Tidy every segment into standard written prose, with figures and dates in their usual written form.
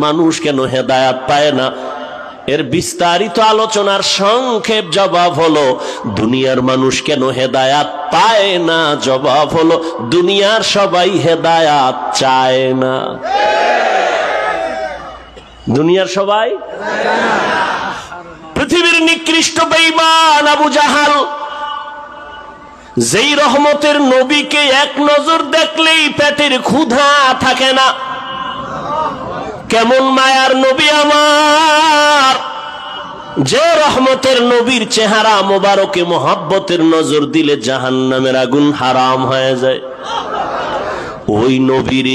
মানুষ কেন হেদায়াত পায় না? এর বিস্তারিত আলোচনার সংক্ষেপ জবাব হলো, দুনিয়ার মানুষ কেন হেদায়াত পায় না? জবাব হলো, দুনিয়ার সবাই হেদায়াত চায় না। দুনিয়ার সবাই, পৃথিবীর নিকৃষ্ট বেঈমান আবু জাহাল, যেই রহমতের নবীকে এক নজর দেখলেই পেটের ক্ষুধা থাকে না। কেমন মায়ার নবী আমার, যে রহমতের নবীর চেহারা মোবারকে মোহাব্বতের নজর দিলে জাহান্নামের আগুন হারাম হয়ে যায়। ওই নবীর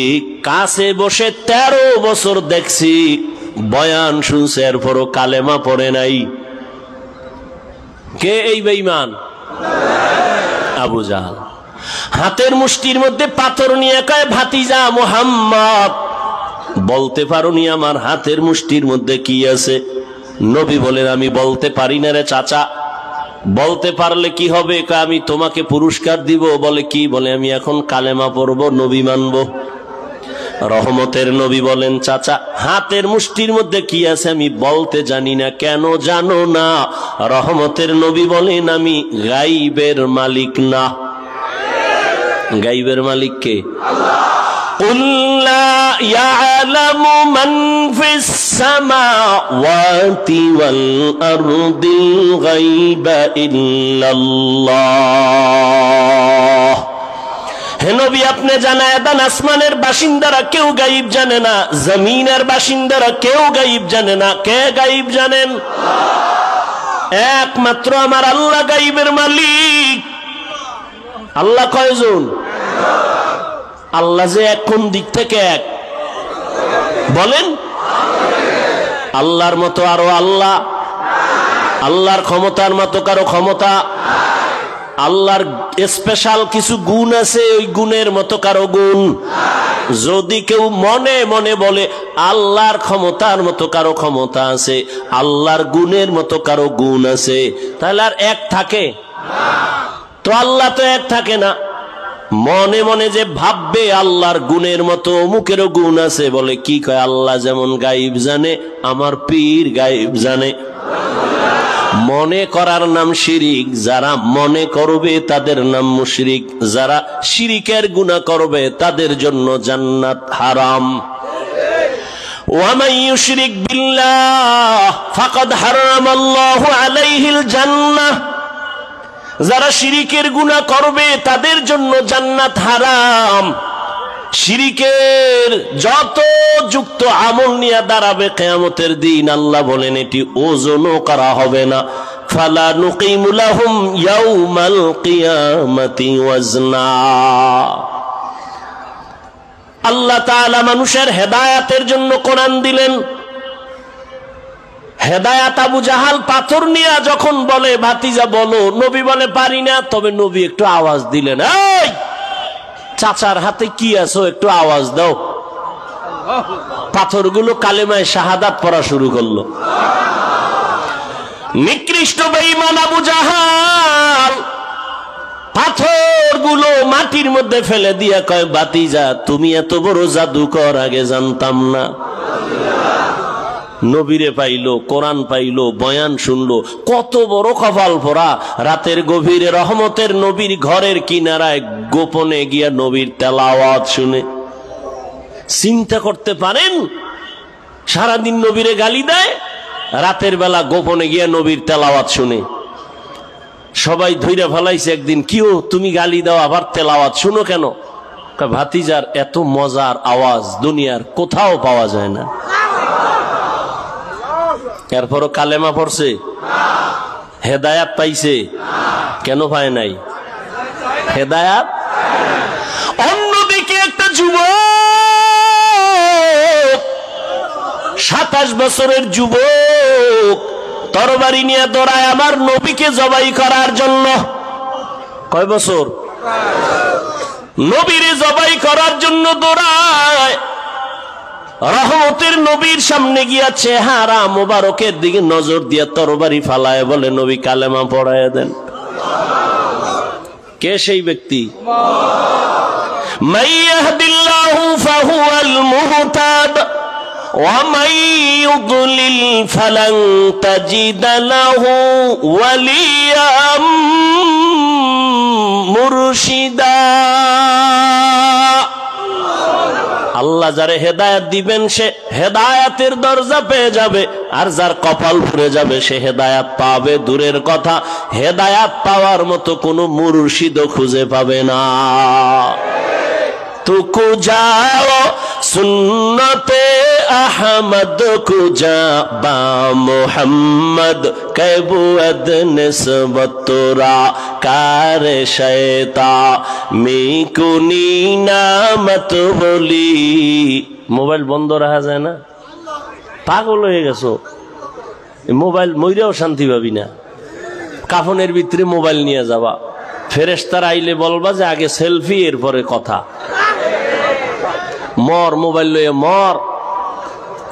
কাছে বসে 13 বছর দেখছি, বয়ান শুনছে, এরপরও কালেমা পড়ে নাই। কে এই বেঈমান? আবু জাহাল। হাতের মুষ্টির মধ্যে পাথর নিয়ে কয়, ভাতিজা মুহাম্মদ, বলতে পারোনি আমার হাতের মুষ্টির মধ্যে কি আছে? নবী বলেন, আমি বলতে পারি না রে চাচা। বলতে পারলে কি হবে? আমি তোমাকে পুরস্কার দিব। বলে কি? বলে আমি এখন কালেমা পড়বো, নবী মানব। রহমতের নবী বলেন, চাচা হাতের মুষ্টির মধ্যে কি আছে আমি বলতে জানি না। কেন জানো না? রহমতের নবী বলেন, আমি গাইবের মালিক না। গাইবের মালিক কে? قُلْ لَا يَعْلَمُ مَنْ فِي السَّمَاوَاتِ وَالْأَرْضِ الْغَيْبَ إِلَّا اللَّهُ। হে নবী, আপনি জানায় দেন, আসমানের বাসিন্দারা কেউ গায়েব জানে না, জমিনের বাসিন্দারা কেউ গায়েব জানে না। কে গায়েব জানেন? একমাত্র আমার আল্লাহ গায়েবের মালিক। আল্লাহ কয়জন? আল্লাহ যে এক, কোন দিক থেকে এক বলেন? আল্লাহর মতো আরো আল্লাহ? আল্লাহর ক্ষমতার মতো কারো ক্ষমতা? আল্লাহর স্পেশাল কিছু গুণ আছে, ওই গুণের মতো কারো গুণ? যদি কেউ মনে মনে বলে আল্লাহর ক্ষমতার মতো কারো ক্ষমতা আছে, আল্লাহর গুণের মতো কারো গুণ আছে, তাহলে আর এক থাকে? তো আল্লাহ তো এক থাকে না। মনে মনে যে ভাববে আল্লাহর গুণের মতো অমুকেরও গুণ আছে, বলে কি কয়? আল্লাহ যেমন গায়েব জানে, আমার পীর গায়েব জানে। মনে করার নাম শিরিক। যারা মনে করবে তাদের নাম মুশরিক। যারা শিরিকের গুনাহ করবে তাদের জন্য জান্নাত হারাম। ওয়া মান ইউশরিক বিল্লাহ ফাকাদ হারামাল্লাহু আলাইহিল জান্নাহ। যারা শিরিকের গুনাহ করবে তাদের জন্য জান্নাত হারাম। শিরিকের যত যুক্ত আমল নিয়ে দাঁড়াবে কিয়ামতের দিন, আল্লাহ বলেন এটি ওজনও করা হবে না। ফালা নুকিমু লাহুম ইয়াউমাল কিয়ামাতি ওয়াজনা। আল্লাহ তাআলা মানুষের হেদায়েতের জন্য কোরআন দিলেন। হেদায়াত আবু জাহাল পাথর নিয়ে যখন বলে, ভাতিজা বলো, নবী বলে পারি না। তবে নবী একটু আওয়াজ দিলেন, এই চাচার হাতে কি আছে একটু আওয়াজ দাও। পাথরগুলো কালেমায়ে শাহাদাত পড়া শুরু করলো। নিকৃষ্ট বেঈমান আবু জাহাল পাথরগুলো মাটির মধ্যে ফেলে দিয়া কয়, ভাতিজা তুমি এত বড় জাদুকর, আগে জানতাম না। নবীরে পাইলো, কোরআন পাইলো, বয়ান শুনলো, কত বড় কপাল ভরা। রাতের গভীরে রহমতের নবীর ঘরের কিনারায় গোপনে গিয়া নবীর তেলাওয়াত শুনে। চিন্তা করতে পারেন? সারাদিন নবীরে গালি দেয়, রাতের বেলা গোপনে গিয়া নবীর তেলাওয়াত শুনে। সবাই ধইরা ফেলাইছে একদিন, কিও তুমি গালি দাও আবার তেলাওয়াত শুনো কেন? ভাতিজার এত মজার আওয়াজ দুনিয়ার কোথাও পাওয়া যায় না। এরপরও কালেমা পড়ছে, হেদায়াত পাইছে। কেন পায় নাই হেদায়াত? অন্যদিকে একটা যুবক, 27 বছরের যুবক, তরবারি নিয়ে দৌড়ায় আমার নবীকে জবাই করার জন্য। কয় বছর? নবীরে জবাই করার জন্য দৌড়ায়। রহমতের নবীর সামনে গিয়া চেহারা মোবারকের দিকে নজর দিয়া তরবারি ফালায়, বলে নবী কালেমা পড়ায় দেন। কে সেই ব্যক্তি? মাইয়াহদিল্লাহু ফাহুয়াল মুহতাদ ومن يضلل فلن تجد له وليا مرشدا। আল্লাহ যারে হেদায়েত দিবেন সে হেদায়েতের দরজা পেয়ে যাবে, আর যার কপাল পুড়ে যাবে সে হেদায়েত পাবে দূরের কথা, হেদায়েত পাওয়ার মতো কোনো মুর্শিদও খুঁজে পাবে না। তুকু যাও সুন্নতে আহমদ কুজা বা মোহাম্মদ কবুদ নিসবতরা কারে শয়তা মিকুনি নামত বলি। মোবাইল বন্ধ রাখা যায় না? পাগল হয়ে গেছো, মোবাইল মইরাও শান্তি পাবি না। কাফনের ভিতরে মোবাইল নিয়ে যাবা, ফেরেশতারা আইলে বলবা যে আগে সেলফি এরপরে কথা। মর, মোবাইল লইয়া মর।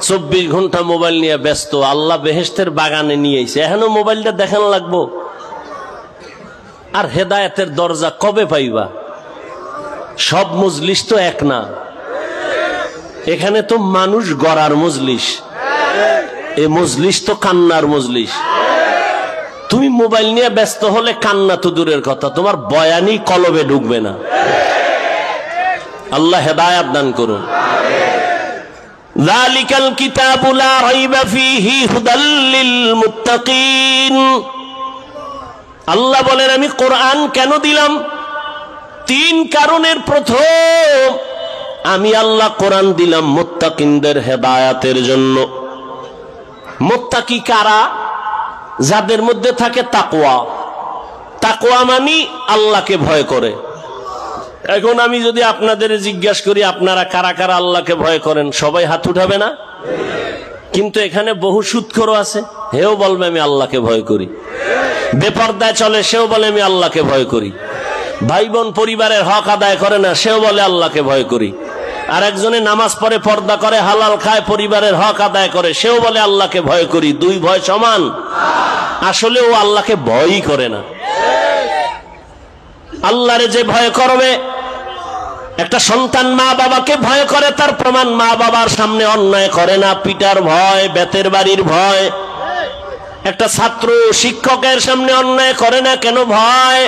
24 ঘন্টা মোবাইল নিয়ে ব্যস্ত, আল্লাহ বেহেশতের বাগানে নিয়ে আইছে, এখনো মোবাইলটা দেখান লাগবো? আর হেদায়েতের দরজা কবে পাইবা? সব মজলিস তো এক না, এখানে তো মানুষ গড়ার মজলিস, এ মজলিস তো কান্নার মজলিস। তুমি মোবাইল নিয়ে ব্যস্ত হলে কান্না তো দূরের কথা, তোমার বয়ানি কলবে ঢুকবে না। আল্লাহ হেদায়েত দান করুন। যালিকাল কিতাবু লা রাইবা ফীহি হুদাল লিল মুত্তাকিন। আল্লাহ বলেন আমি কোরআন কেন দিলাম? 3 কারণের প্রথম, আমি আল্লাহ কোরআন দিলাম মুত্তাকিনদের হেদায়েতের জন্য। মুত্তাকি কারা? যাদের মধ্যে থাকে তাকওয়া। তাকওয়া মানে আল্লাহকে ভয় করে। এখন আমি যদি আপনাদের জিজ্ঞাসা করি আপনারা কারা কারা আল্লাহকে ভয় করেন, সবাই হাত উঠাবে না? কিন্তু এখানে বহু সুদখোর আছে, হেও বলবে আমি আল্লাহকে ভয় করি। বেপরদায় চলে, সেও বলে আমি আল্লাহকে ভয় করি। ভাই বোন পরিবারের হক আদায় করে না, সেও বলে আল্লাহকে ভয় করি। আর একজনে নামাজ পড়ে, পর্দা করে, হালাল খায়, পরিবারের হক আদায় করে, সেও বলে আল্লাহকে ভয় করি। দুই ভয় সমান? আসলে ও আল্লাহকে ভয়ই করে না। আল্লাহরে যে ভয় করবে, একটা সন্তান মা বাবাকে ভয় করে, তার প্রমাণ মা বাবার সামনে অন্যায় করে না, পিটার ভয়, বেতের বাড়ির ভয়। একটা ছাত্র শিক্ষকের সামনে অন্যায় করে না, কেন ভয়?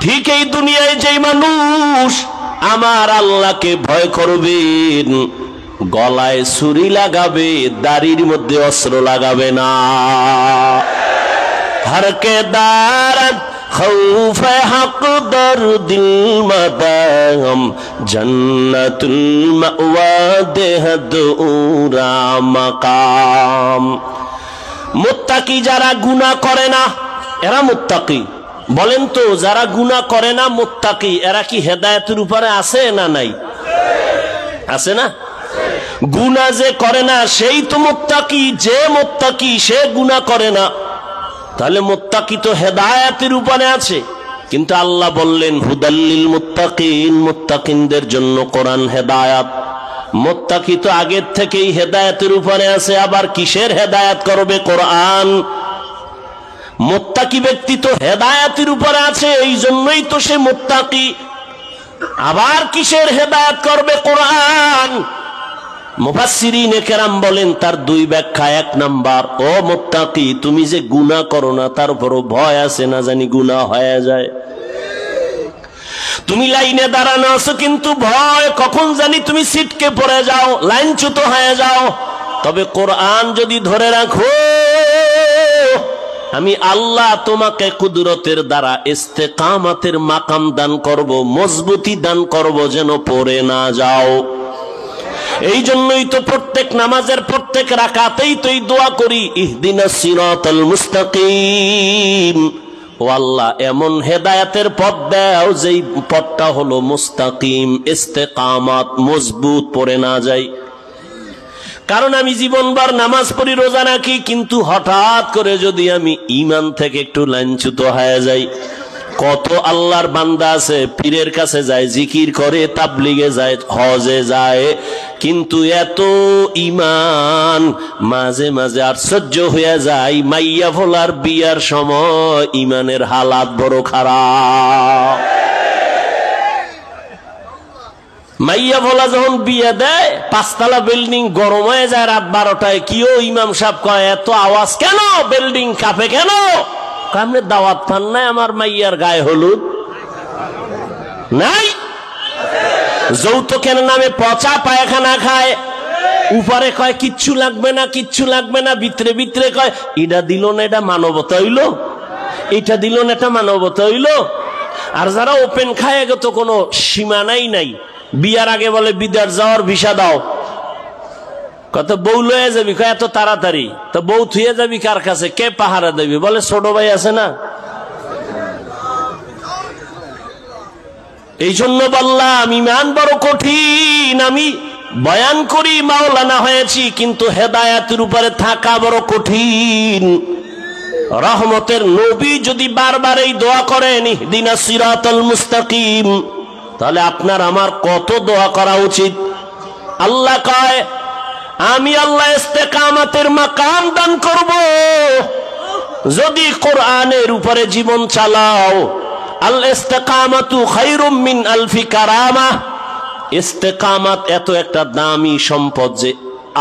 ঠিক এই দুনিয়ায় যেই মানুষ আমার আল্লাহকে ভয় করবেন, গলায় ছুরি লাগাবে, দাড়ির মধ্যে অস্ত্র লাগাবে না। হরকে দারাত খৌফ হক দর দিল মদাম জন্নতুল মাওয়া দেহদ উরা মাকাম। মুত্তাকি যারা গুনাহ করে না, এরা মুত্তাকি। বলেন তো, যারা গুনাহ করে না মুত্তাকি, এরা কি হেদায়েতের উপরে আছে না নাই? আছে না? গুনাহ যে করে না সেই তো মুত্তাকি। যে মুত্তাকি সে গুনাহ করে না, তাহলে মুত্তাকি তো হেদায়েতের উপরে আছে। কিন্তু আল্লাহ বললেন হুদাল্লিল মুত্তাকিন, মুত্তাকিনদের জন্য কোরআন হেদায়েত। মুত্তাকি তো আগের থেকেই হেদায়েতের উপরে আছে, আবার কিসের হেদায়েত করবে? কোরআন। মুত্তাকি ব্যক্তি তো হেদায়েতের উপরে আছে, এই জন্যই তো সে মুত্তাকি। আবার কিসের হেদায়েত করবে? কোরআন। মুফাসসিরিনে কেরাম বলেন তার 2 ব্যাখ্যা। 1 নাম্বার, ও মুত্তাকি, তুমি যে গুনাহ করো না তার উপরও ভয় আছে, না জানি গুনাহ হয়ে যায়। তুমি লাইনে দাঁড়ানো আছো, কিন্তু ভয় কখন জানি তুমি ছিটকে পড়ে যাও, লাইনচ্যুত হয়ে যাও। তবে কোরআন যদি ধরে রাখো, আমি আল্লাহ তোমাকে কুদরতের দ্বারা ইস্তেকামাতের মাকাম দান করব, মজবুতি দান করব, যেন পড়ে না যাও। এই জন্যই তো প্রত্যেক নামাজের প্রত্যেক রাকাতেই তো এই দোয়া করি, ইহদিনাস সিরাতাল মুস্তাকিম। ও আল্লাহ, এমন হেদায়েতের পথ দাও যেই পথটা হলো মুস্তাকিম, ইস্তেকামাত, মজবুত, পড়ে না যায়। কারণ আমি জীবনভর নামাজ পড়ি, রোজা রাখি, কিন্তু হঠাৎ করে যদি আমি ঈমান থেকে একটু লাঞ্ছিত হয়ে যাই। কত আল্লাহর বান্দা আছে পীরের কাছে যায়, জিকির করে, তাবলিগে যায়, হজে যায়, কিন্তু এত ঈমান মাঝে মাঝে আশ্চর্য হয়ে যায়, মাইয়া ফোলার বিয়ার সময় ঈমানের হালাত বড় খারাপ। মাইয়া ভোলা যখন বিয়ে দেয়, 5 তলা বিল্ডিং গরম হয়ে যায় রাত 12টায়। কিও ইমাম সাহেব কয় এত আওয়াজ কেন, বিল্ডিং কাঁপে কেন? আপনি দাওয়াত পান নাই আমার মাইয়ার গায়ে হলুদ নাই? যৌতুকের নামে পচা পায়খানা খায়, উপরে কয় কিচ্ছু লাগবে না, কিচ্ছু লাগবে না, ভিতরে ভিতরে কয় এটা দিল না, এটা মানবতা হইল, এটা দিল না, এটা মানবতা হইল। আর যারা ওপেন খায় এগে তো কোনো সীমানাই নাই। বিয়ার আগে বলে বিদেশ যাওয়ার ভিসা দাও, কত বউ লয়ে যাবি, কয় এত তাড়াতাড়ি? তো বউ থুয়ে যাবি কার কাছে, কে পাহারা দেবি? বলে ছোট ভাই আছে না। এই জন্য বললাম ইমান বড় কঠিন। আমি বয়ান করি মাওলানা হয়েছি, কিন্তু হেদায়াতের উপরে থাকা বড় কঠিন। রহমতের নবী যদি বারবার এই দোয়া করেন ইহদিনাস সিরাতাল মুস্তাকিম, তাহলে আপনার আমার কত দোয়া করা উচিত। আল্লাহ কয় আমি আল্লাহ ইস্তেকামাতের মাকাম দান করব যদি কোরআনের উপরে জীবন চালাও। আল ইস্তেকামাতু খায়রুম মিন আলফি কারামা। ইস্তেকামাত এত একটা দামি সম্পদ যে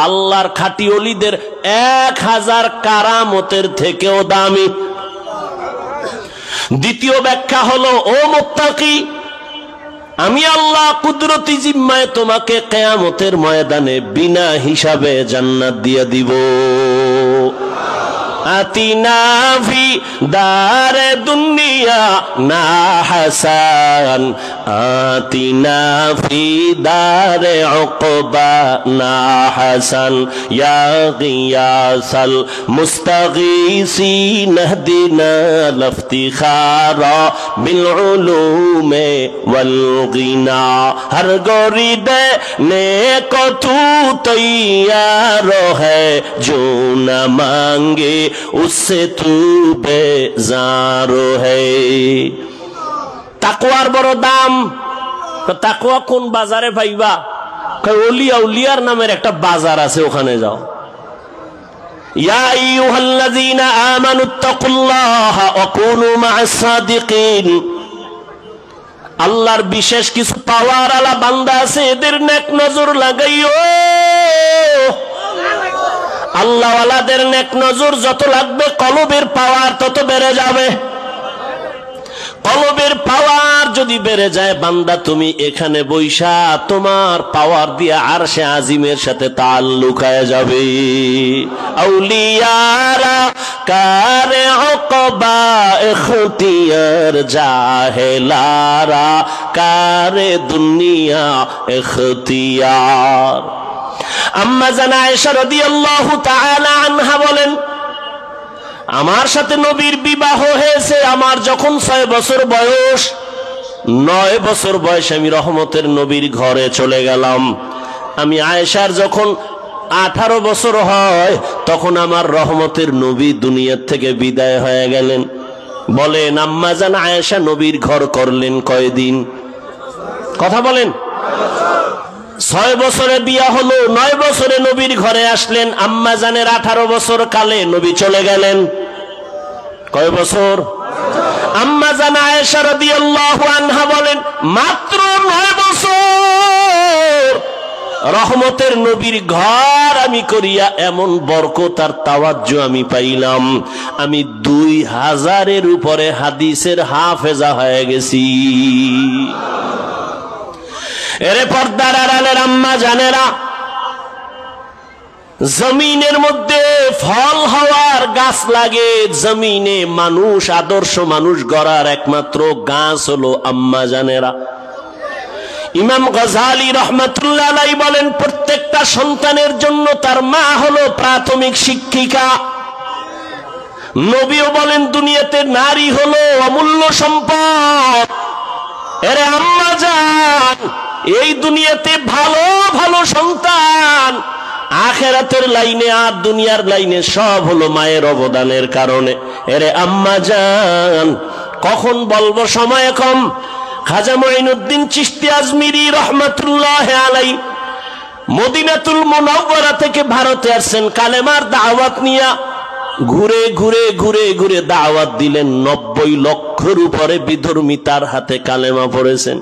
আল্লাহর খাঁটি ওলিদের 1000 কারামতের থেকেও দামি। দ্বিতীয় ব্যাখ্যা হলো, ও মুত্তাকি, আমি আল্লাহ কুদরতি জিম্মায় তোমাকে কিয়ামতের ময়দানে বিনা হিসাবে জান্নাত দিয়ে দিব। আতিনা ফি দারে দুনিয়া না হাসান, আতিনা ফি দারে উকবা না হাসান, ইয়া গিয়াসাল মুস্তাগীসিন ইহদিনা লিফতিখারা বিল উলুমে ওয়াল গিনা। হর গরিদে নেক তু তৈয়ার হ্যায়, जो न मांगे उससे तू बेजार है। তাকওয়ার বড় দাম। তাকওয়া কোন বাজারে পাইবা? ওলিয়া উলিয়ার নামের একটা বাজার আছে, ওখানে যাও। ইয়া আইয়ুহাল্লাযীনা আমানুত্তাকুল্লাহা ওয়া কুনু মা'আস সাদিকিন। আল্লাহর বিশেষ কিছু পাওয়ার আলা বান্দা আছে, এদের নেক নজর লাগাইও। আল্লাহওয়ালাদের নেক নজর যত লাগবে, কলবের পাওয়ার তত বেড়ে যাবে। কলবের পাওয়ার যদি বেড়ে যায়, বান্দা তুমি এখানে বৈশা তোমার পাওয়ার দিয়ে আরশে আজিমের সাথে তাল্লুক হয়ে যাবে। আউলিয়ারা কারে উকবা ইখতিয়ার, জাহেলারা কারে দুনিয়া ইখতিয়ার। আম্মা জান আয়েশা রাদিয়াল্লাহু তাআলা আনহা বলেন, আমার সাথে নবীর বিবাহ হয়েছে আমার যখন 6 বছর বয়স। 9 বছর বয়সে আমি রহমতের নবীর ঘরে চলে গেলাম। আমি আয়েশার যখন 18 বছর হয়, তখন আমার রহমতের নবী দুনিয়ার থেকে বিদায় হয়ে গেলেন। বলেন আম্মা জান আয়েশা নবীর ঘর করলেন কয়দিন? কথা বলেন। 6 বছরে বিয়া হলো, 9 বছরে নবীর ঘরে আসলেন। আম্মা জানের 18 বছর কালে নবী চলে গেলেন। কয় বছর? আম্মা জান আয়েশা রাদিয়াল্লাহু আনহা বলেন, মাত্র 9 বছর রহমতের নবীর ঘর আমি করিয়া এমন বরকত আর তাওয়াজ্জু আমি পাইলাম, আমি 2000-এর উপরে হাদিসের হাফেজা হয়ে গেছি। এরে পর্দার আড়ালের আম্মা জানেরা, জমিনের মধ্যে ফল হওয়ার গাছ লাগে, জমিনে মানুষ, আদর্শ মানুষ গড়ার একমাত্র গাছ হলো আম্মা জানেরা। ইমাম গজালি রহমাতুল্লাহ আলাইহি বলেন, প্রত্যেকটা সন্তানের জন্য তার মা হলো প্রাথমিক শিক্ষিকা। নবীও বলেন, দুনিয়াতে নারী হলো অমূল্য সম্পদ। এরে আম্মা জান, এই দুনিয়াতে ভালো ভালো সন্তান, আখেরাতের লাইনে আর দুনিয়ার লাইনে সব হলো মায়ের অবদানের কারণে। এরে আম্মা জান, কখন বলবো, সময় কম। খাজা মঈনুদ্দিন চিশতি আজমিরি রহমাতুল্লাহ আলাইহি মদিনাতুল মুনাওয়ারা থেকে ভারতে আসছেন কালেমার দাওয়াত নিয়া। ঘুরে ঘুরে ঘুরে ঘুরে দাওয়াত দিলেন। 90 লক্ষের উপরে বিধর্মী তার হাতে কালেমা পড়েছেন।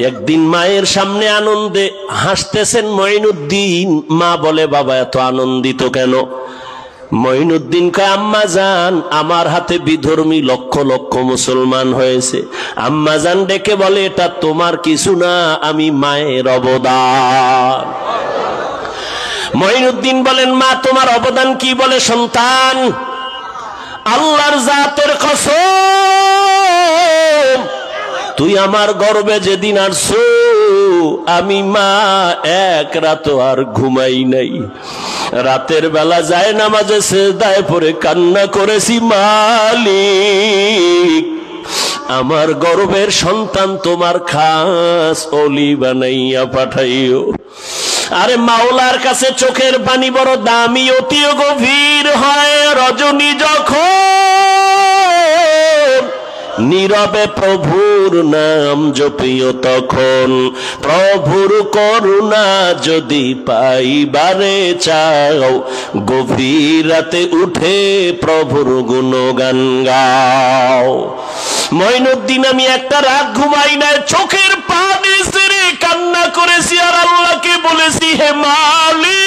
একদিন মায়ের সামনে আনন্দে হাসতেছেন মঈনুদ্দিন। মা বলে, বাবা এত আনন্দিত কেন? মঈনুদ্দিন কয়, আম্মা জান, আমার হাতে বিধর্মী লক্ষ লক্ষ মুসলমান হয়েছে। আম্মা জান ডেকে বলে, এটা তোমার কিছু না, আমি মায়ের অবদান। মঈনুদ্দিন বলেন, মা তোমার অবদান কি? বলে, সন্তান, আল্লাহর জাতের কসম, তুই আমার গর্বে যেদিন আসছো, আমি মা এক রাত আর ঘুমাই নাই। রাতের বেলা যায় নামাজে সিজদায় পড়ে কান্না করেছি, মালিক আমার গর্বের সন্তান তোমার খাস ওলি বানাইয়া পাঠাইও। আরে মাওলার কাছে চোখের পানি বড় দামি, অতি গভীর হয়। রজনী যখন নীরবে প্রভুর নাম জপিও, তখন প্রভুর করুণা যদি পাইবারে চাও, গভীর রাতে উঠে প্রভুর গুণগান গাও। মঈনুদ্দিন, আমি একটা রাত ঘুমাই নাই, চোখের পানি ছেড়ে কান্না করেছি আর আল্লাহকে বলেছি, হে মালিক,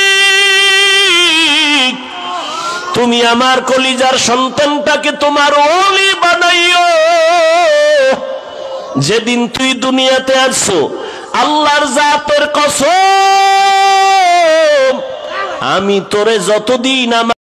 তুমি আমার কলিজার সন্তানটাকে তোমার ওলি বানাইও। যেদিন তুই দুনিয়াতে আসছো, আল্লাহর জাতের কসম, আমি তোরে যতদিন আমার